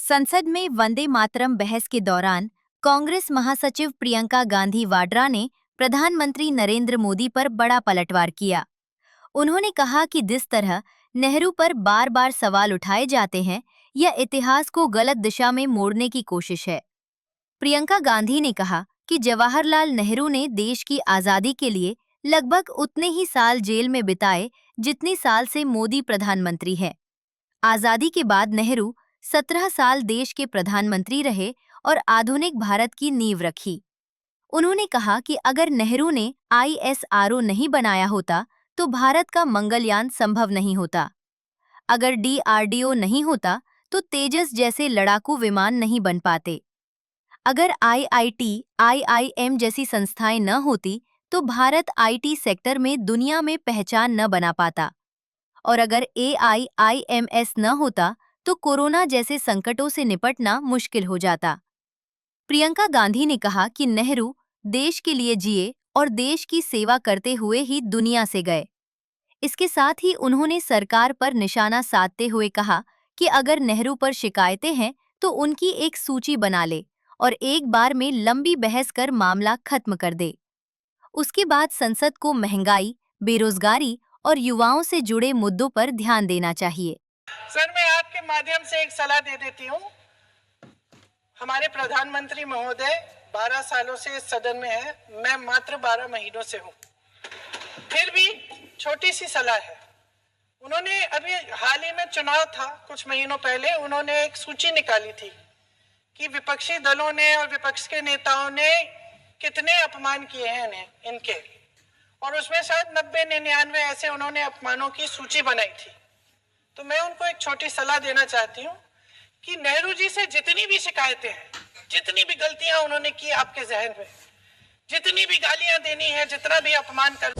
संसद में वंदे मातरम बहस के दौरान कांग्रेस महासचिव प्रियंका गांधी वाड्रा ने प्रधानमंत्री नरेंद्र मोदी पर बड़ा पलटवार किया। उन्होंने कहा कि जिस तरह नेहरू पर बार बार सवाल उठाए जाते हैं, यह इतिहास को गलत दिशा में मोड़ने की कोशिश है। प्रियंका गांधी ने कहा कि जवाहरलाल नेहरू ने देश की आज़ादी के लिए लगभग उतने ही साल जेल में बिताए जितने साल से मोदी प्रधानमंत्री हैं। आज़ादी के बाद नेहरू 17 साल देश के प्रधानमंत्री रहे और आधुनिक भारत की नींव रखी। उन्होंने कहा कि अगर नेहरू ने ISRO नहीं बनाया होता तो भारत का मंगलयान संभव नहीं होता। अगर DRDO नहीं होता तो तेजस जैसे लड़ाकू विमान नहीं बन पाते। अगर IIT, IIM जैसी संस्थाएं न होती तो भारत IT सेक्टर में दुनिया में पहचान न बना पाता। और अगर AIIMS न होता तो कोरोना जैसे संकटों से निपटना मुश्किल हो जाता। प्रियंका गांधी ने कहा कि नेहरू देश के लिए जिए और देश की सेवा करते हुए ही दुनिया से गए। इसके साथ ही उन्होंने सरकार पर निशाना साधते हुए कहा कि अगर नेहरू पर शिकायतें हैं तो उनकी एक सूची बना ले और एक बार में लंबी बहस कर मामला खत्म कर दे। उसके बाद संसद को महंगाई, बेरोजगारी और युवाओं से जुड़े मुद्दों पर ध्यान देना चाहिए। सर, मैं आपके माध्यम से एक सलाह दे देती हूँ। हमारे प्रधानमंत्री महोदय 12 सालों से इस सदन में हैं, मैं मात्र 12 महीनों से हूँ। फिर भी छोटी सी सलाह है। उन्होंने अभी हाल ही में चुनाव था, कुछ महीनों पहले उन्होंने एक सूची निकाली थी कि विपक्षी दलों ने और विपक्ष के नेताओं ने कितने अपमान किए हैं इनके, और उसमें शायद 90-99 ऐसे उन्होंने अपमानों की सूची बनाई थी। तो मैं उनको एक छोटी सलाह देना चाहती हूँ कि नेहरू जी से जितनी भी शिकायतें हैं, जितनी भी गलतियां उन्होंने की आपके जहन में, जितनी भी गालियां देनी है, जितना भी अपमान कर